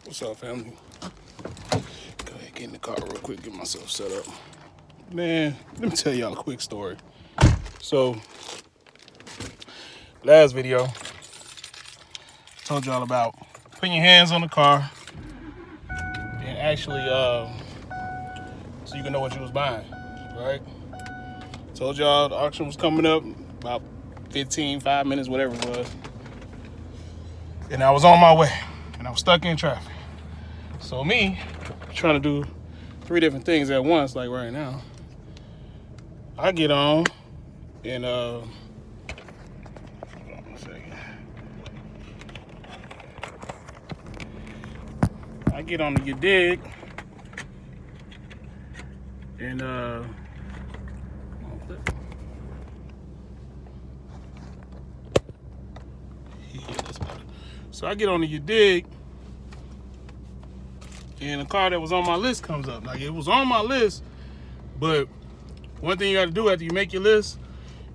What's up, family? Go ahead, get in the car real quick, get myself set up. Man, let me tell y'all a quick story. So, last video, told y'all about putting your hands on the car and actually, so you can know what you was buying, right? Told y'all the auction was coming up about 5 minutes, whatever it was. And I was on my way, and I was stuck in traffic. So me, trying to do 3 different things at once, like right now, I get on and hold on a second. I get on the You Dig, and so I get on the You Dig, and a car that was on my list comes up. Like, it was on my list, but one thing you got to do after you make your list,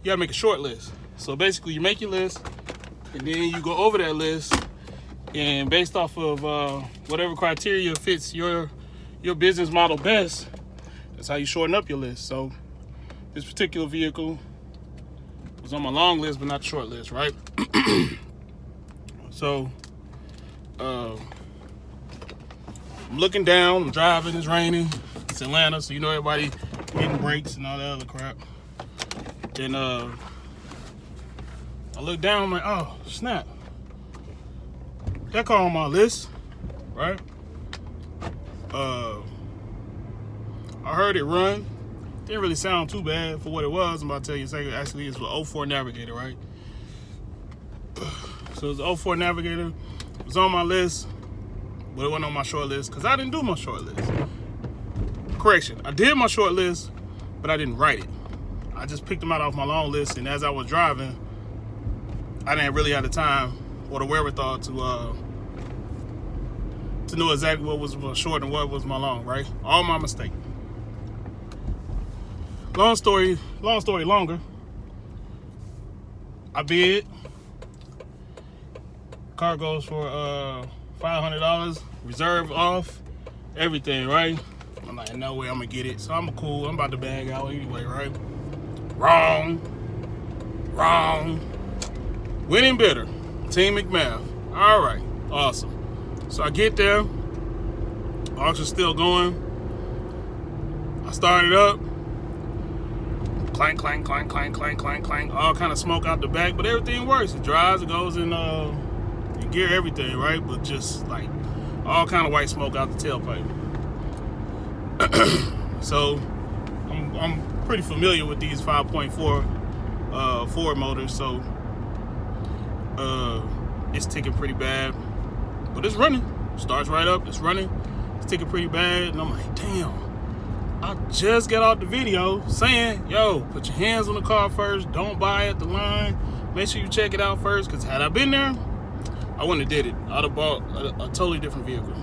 you got to make a short list. So basically, you make your list, and then you go over that list, and based off of whatever criteria fits your business model best, that's how you shorten up your list. So this particular vehicle was on my long list, but not the short list, right? So I'm looking down, I'm driving, it's raining, it's Atlanta, so you know everybody hitting brakes and all that other crap. Then I look down, I'm like, oh, snap. That car on my list, right? I heard it run. Didn't really sound too bad for what it was. I'm about to tell you in a second. Actually, it's an 04 Navigator, right? So it's an 04 Navigator. It was on my list, but it wasn't on my short list because I didn't do my short list. Correction, I did my short list, but I didn't write it. I just picked them out off my long list, and as I was driving, I didn't really have the time or the wherewithal to know exactly what was my short and what was my long, right? All my mistake. Long story longer. I bid. Car goes for $500, reserve off, everything, right? I'm like, no way I'm gonna get it. So I'm cool. I'm about to bag out anyway, right? Wrong. Winning bidder, Team McMath. All right, awesome. So I get there. Auction's still going. I started up. Clank, clank, clank, clank, clank, clank, clank. All kind of smoke out the back, but everything works. It drives, it goes in your gear, everything, right? But just like all kind of white smoke out the tailpipe. So I'm pretty familiar with these 5.4 Ford motors, so it's ticking pretty bad, but it's running. Starts right up, it's running. It's ticking pretty bad, and I'm like, damn. I just got off the video saying, yo, put your hands on the car first. Don't buy at the line. Make sure you check it out first, because had I been there, I wouldn't have did it. I'd have bought a totally different vehicle.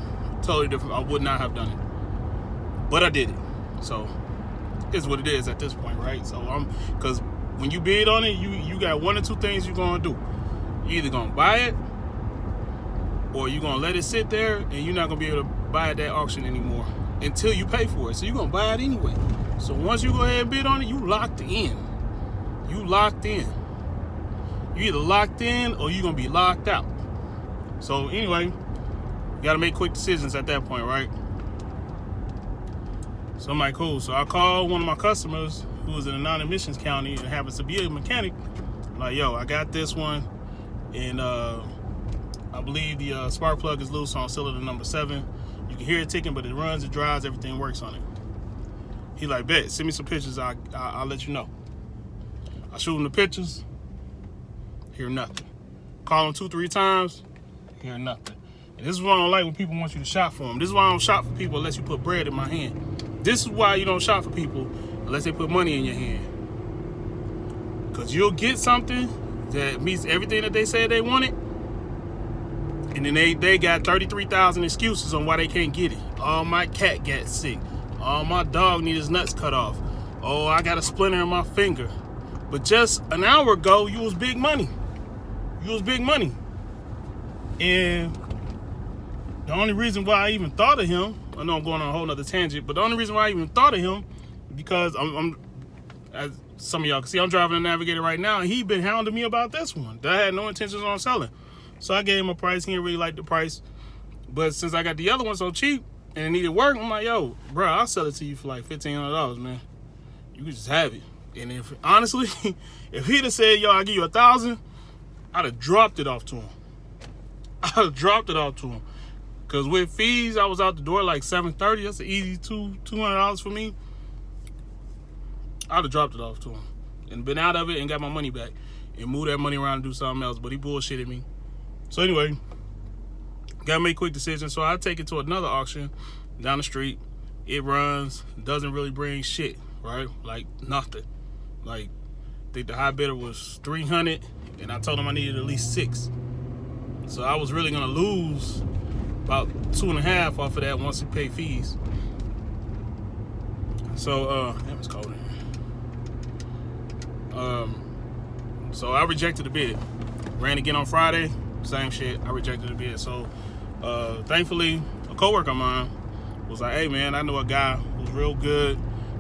Totally different. I would not have done it. But I did it. So it's what it is at this point, right? So because when you bid on it, you got one or two things you're gonna do. You're either gonna buy it, or you're gonna let it sit there, and you're not gonna be able to buy at that auction anymore until you pay for it. So you're gonna buy it anyway. So once you go ahead and bid on it, you locked in. You locked in. You either locked in or you're gonna be locked out. So anyway, you gotta make quick decisions at that point, right? So I'm like, cool. So I called one of my customers who was in a non-admissions county and happens to be a mechanic. I'm like, yo, I got this one, and I believe the spark plug is loose on cylinder number 7. You can hear it ticking, but it runs, it drives, everything works on it. He like, bet, send me some pictures, I'll let you know. I shoot him the pictures, hear nothing. Call him 2-3 times, hear nothing. And this is why I don't like when people want you to shop for them. This is why I don't shop for people unless you put bread in my hand. This is why you don't shop for people unless they put money in your hand. Because you'll get something that meets everything that they said they wanted, and then they got 33,000 excuses on why they can't get it. Oh, my cat got sick. Oh, my dog need his nuts cut off. Oh, I got a splinter in my finger. But just an hour ago, you was big money. You was big money. And The only reason why I even thought of him, I know I'm going on a whole nother tangent, but the only reason why I even thought of him, because I'm as some of y'all can see, I'm driving a Navigator right now, and he been hounding me about this one that I had no intentions on selling. So I gave him a price. He didn't really like the price. But since I got the other one so cheap and it needed work, I'm like, yo, bro, I'll sell it to you for like $1,500, man. You can just have it. And if honestly, if he'd have said, yo, I'll give you $1,000, I'd have dropped it off to him. Cause with fees, I was out the door like $730. That's an easy $200 for me. I'd have dropped it off to him and been out of it and got my money back and moved that money around and do something else. But he bullshitted me. So anyway, gotta make quick decisions. So I take it to another auction down the street. It runs, doesn't really bring shit, right? Like nothing. Like, I think the high bidder was $300, and I told him I needed at least $600. So I was really gonna lose about $2.5 off of that once he paid fees. So it was cold in here. So I rejected the bid. Ran again on Friday, same shit. I rejected the bid. So thankfully, a coworker of mine was like, "Hey man, I know a guy who's real good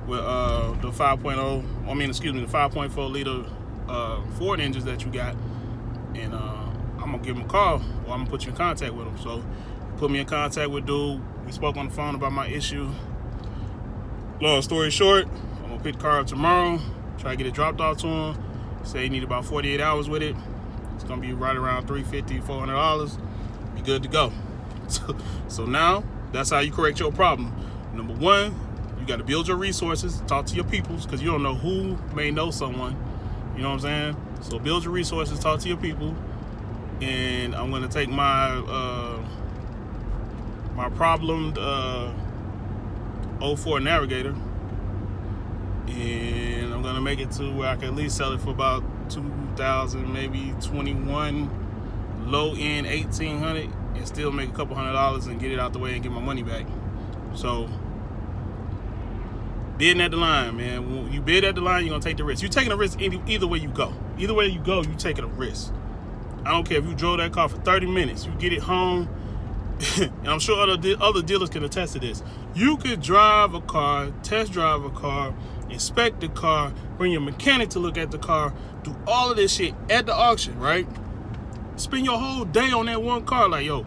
with the 5.4 liter Ford engines that you got, and I'm gonna give him a call, or I'm gonna put you in contact with him." So put me in contact with dude. We spoke on the phone about my issue. Long story short, I'm gonna pick the car up tomorrow, try to get it dropped off to him. Say he need about 48 hours with it. It's gonna be right around $350, $400. Be good to go. So now that's how you correct your problem. Number one, you got to build your resources, talk to your peoples, because you don't know who may know someone. You know what I'm saying? So build your resources, talk to your people, and I'm gonna take my my problemed 04 Navigator, and I'm gonna make it to where I can at least sell it for about 2,000, maybe 21, low end 1,800, and still make a couple $100 and get it out the way and get my money back. So bidding at the line, man. When you bid at the line, you're gonna take the risk. You're taking a risk either way you go. Either way you go, you're taking a risk. I don't care if you drove that car for 30 minutes, you get it home, and I'm sure other dealers can attest to this. You could drive a car, test drive a car, inspect the car, bring your mechanic to look at the car, do all of this shit at the auction, right? Spend your whole day on that one car. Like, yo,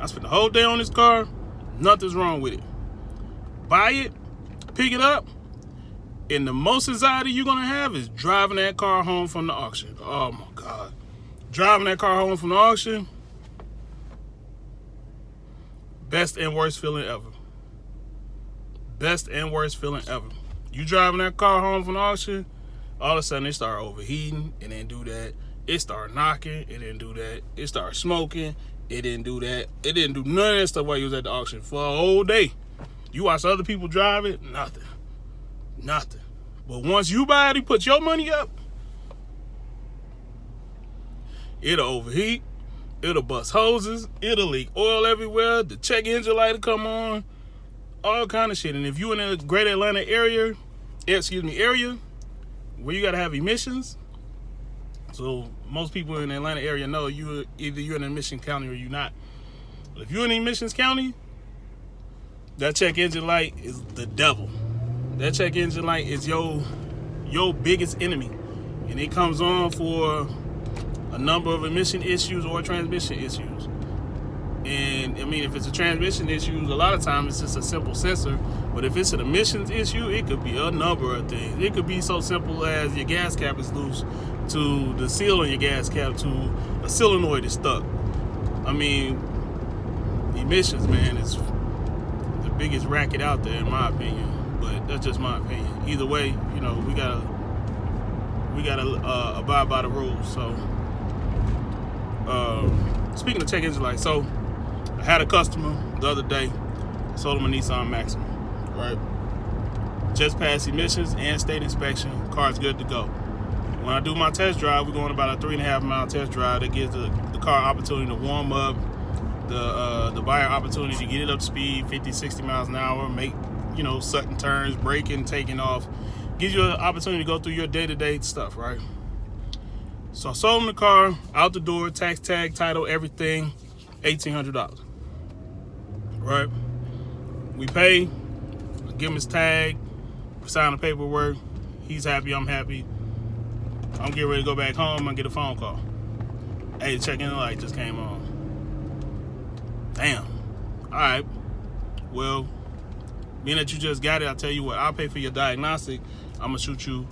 I spent the whole day on this car, nothing's wrong with it. Buy it, pick it up, and the most anxiety you're gonna have is driving that car home from the auction. Oh my God. Driving that car home from the auction, best and worst feeling ever. Best and worst feeling ever. You driving that car home from the auction, all of a sudden it start overheating, it didn't do that. It started knocking, it didn't do that. It started smoking, it didn't do that. It didn't do none of that stuff while you was at the auction for a whole day. You watch other people drive it, nothing. But once you buy it, you put your money up, it'll overheat, it'll bust hoses, it'll leak oil everywhere, the check engine light will come on, all kind of shit. And if you in the greater Atlanta area where you gotta have emissions, so most people in the Atlanta area know you're in emission county or you're not. But if you're in emissions county, that check engine light is the devil. That check engine light is your biggest enemy, and it comes on for a number of emission issues or transmission issues. And I mean, if it's a transmission issue, a lot of times it's just a simple sensor. But if it's an emissions issue, it could be a number of things. It could be so simple as your gas cap is loose, to the seal on your gas cap, to a solenoid is stuck. I mean, emissions, man, is the biggest racket out there in my opinion. But that's just my opinion. Either way, you know, we gotta abide by the rules. So speaking of check engine light, so I had a customer the other day, sold him a Nissan Maxima, right? Just passed emissions and state inspection, car's good to go. When I do my test drive, we're going about a 3.5 mile test drive that gives the car opportunity to warm up, the buyer opportunity to get it up to speed, 50, 60 miles an hour, make, you know, sudden turns, braking, taking off, gives you an opportunity to go through your day-to-day stuff, right? So I sold him the car, out the door, tax tag, title, everything, $1,800. right? We pay, give him his tag, sign the paperwork. He's happy, I'm happy. I'm getting ready to go back home. I get a phone call. Hey, the check-in light just came on. Damn. All right. Well, being that you just got it, I'll tell you what. I'll pay for your diagnostic. I'm going to shoot you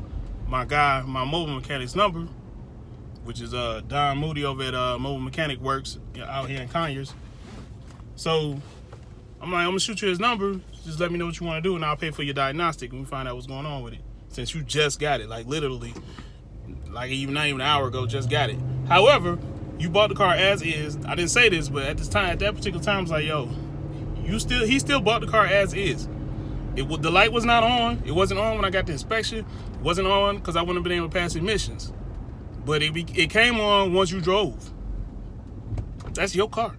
my mobile mechanic's number, which is Don Moody over at Mobile Mechanic Works out here in Conyers. So I'm going to shoot you his number. Just let me know what you want to do, and I'll pay for your diagnostic, and we find out what's going on with it. Since you just got it, like literally, like not even an hour ago, just got it. However, you bought the car as is. I didn't say this, but at that particular time, I was like, yo, he still bought the car as is. The light was not on. It wasn't on when I got the inspection. It wasn't on because I wouldn't have been able to pass emissions. But it came on once you drove. That's your car.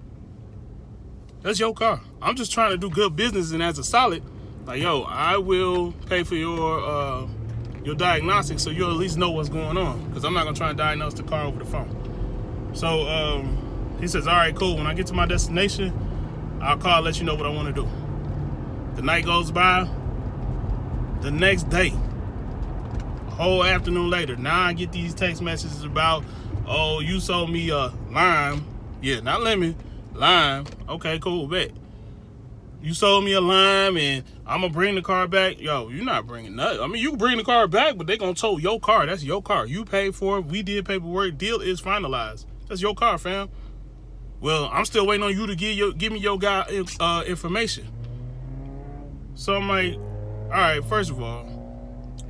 That's your car. I'm just trying to do good business, and as a solid, like, yo, I will pay for your diagnostics so you'll at least know what's going on, because I'm not going to try and diagnose the car over the phone. So he says, all right, cool. When I get to my destination, I'll call and let you know what I want to do. The night goes by. The next day, a whole afternoon later, now I get these text messages about, oh, you sold me a lime. Yeah, not lemon, lime. Okay, cool, bet. You sold me a lime and I'm going to bring the car back. Yo, you're not bringing nothing. I mean, you can bring the car back, but they're going to tow your car. That's your car. You paid for it. We did paperwork. Deal is finalized. That's your car, fam. Well, I'm still waiting on you to give me your guy information. So I'm like, all right, first of all,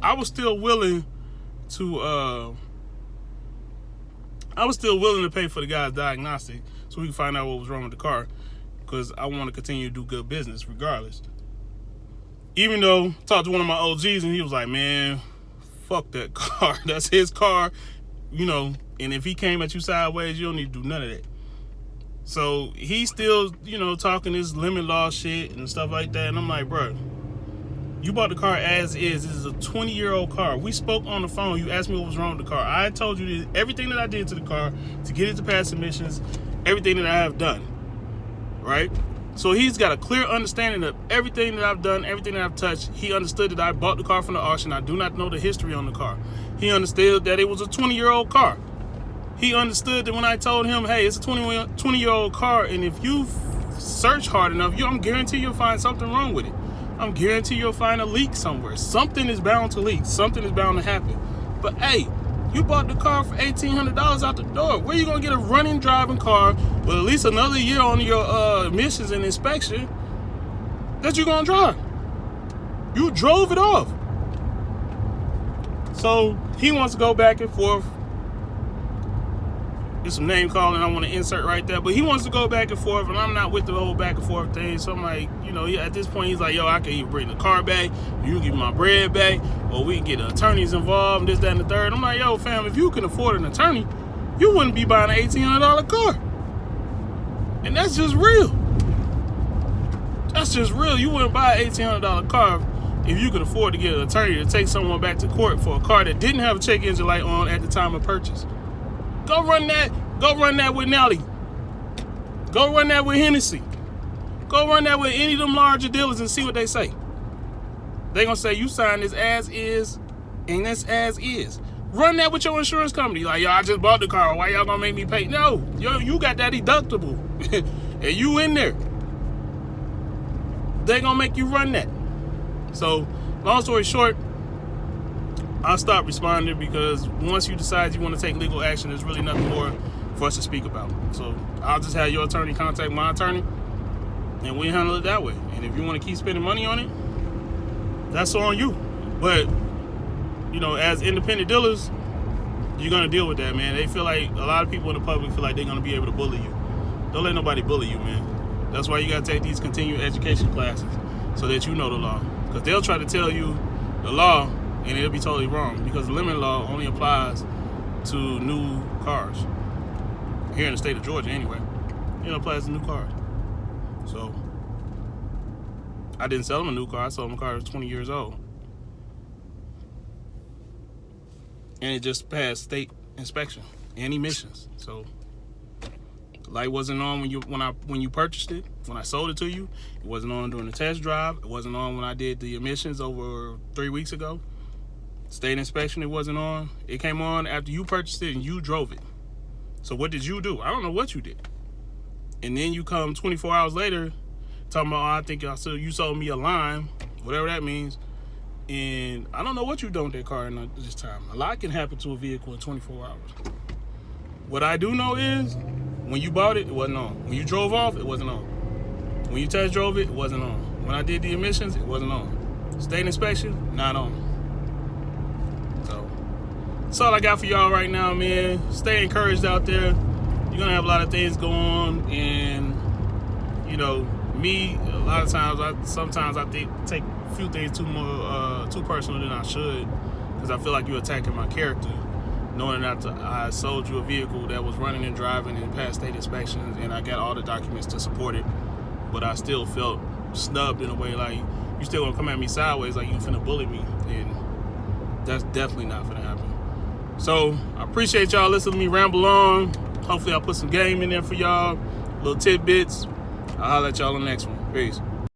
I was still willing to pay for the guy's diagnostic so we can find out what was wrong with the car, because I want to continue to do good business regardless. Even though I talked to one of my OGs and he was like, man, fuck that car. That's his car, and if he came at you sideways, you don't need to do none of that. So he's still, talking this lemon law shit and stuff like that. And I'm like, bro, you bought the car as is. This is a 20-year-old car. We spoke on the phone. You asked me what was wrong with the car. I told you everything that I did to the car to get it to pass emissions, everything that I have done, right? So he's got a clear understanding of everything that I've done, everything that I've touched. He understood that I bought the car from the auction. I do not know the history on the car. He understood that it was a 20-year-old car. He understood that when I told him, hey, it's a 20-year-old car, and if you search hard enough, I'm guarantee you'll find something wrong with it. I'm guarantee you'll find a leak somewhere. Something is bound to leak. Something is bound to happen. But hey, you bought the car for $1,800 out the door. Where you gonna get a running driving car with at least another year on your emissions and inspection that you're gonna drive? You drove it off. So he wants to go back and forth. There's some name calling I want to insert right there, but he wants to go back and forth, and I'm not with the whole back and forth thing. So I'm like, at this point, he's like, yo, I can either bring the car back, you can give me my bread back, or we can get the attorneys involved, this, that, and the third. I'm like, yo, fam, if you can afford an attorney, you wouldn't be buying an $1,800 car. And that's just real. That's just real. You wouldn't buy an $1,800 car if you could afford to get an attorney to take someone back to court for a car that didn't have a check engine light on at the time of purchase. Go run that with Nelly. Go run that with Hennessy. Go run that with any of them larger dealers and see what they say. They gonna say you signed this as is, and that's as is. Run that with your insurance company. Like, yo, I just bought the car. Why y'all gonna make me pay? No, yo, you got that deductible, and you in there. They gonna make you run that. So, long story short, I'll stop responding, because once you decide you want to take legal action, there's really nothing more for us to speak about. So I'll just have your attorney contact my attorney, and we handle it that way. And if you want to keep spending money on it, that's on you. But, as independent dealers, you're going to deal with that, man. They feel like, a lot of people in the public feel like they're going to be able to bully you. Don't let nobody bully you, man. That's why you got to take these continuing education classes, so that you know the law. Because they'll try to tell you the law, and it'll be totally wrong, because the lemon law only applies to new cars. Here in the state of Georgia, anyway. It applies to new cars. So, I didn't sell him a new car. I sold him a car that was 20 years old. And it just passed state inspection and emissions. So, Light wasn't on when you purchased it. When I sold it to you, it wasn't on during the test drive. It wasn't on when I did the emissions over 3 weeks ago. State inspection, it wasn't on. It came on after you purchased it and you drove it. So what did you do? I don't know what you did. And then you come 24 hours later talking about, I think you sold me a line, whatever that means. And I don't know what you done with that car in this time. A lot can happen to a vehicle in 24 hours. What I do know is when you bought it, it wasn't on. When you drove off, it wasn't on. When you test drove it, it wasn't on. When I did the emissions, it wasn't on. State inspection, not on. So that's all I got for y'all right now, man. Stay encouraged out there. You're gonna have a lot of things go on, and you know, me, a lot of times, sometimes I take a few things too personal than I should, because I feel like you're attacking my character, knowing that I sold you a vehicle that was running and driving and passed state inspections, and I got all the documents to support it, but I still felt snubbed in a way, like you still gonna come at me sideways, like you finna bully me, and that's definitely not finna happen. So I appreciate y'all listening to me ramble on. Hopefully I'll put some game in there for y'all, little tidbits. I'll holler at y'all on the next one. Peace.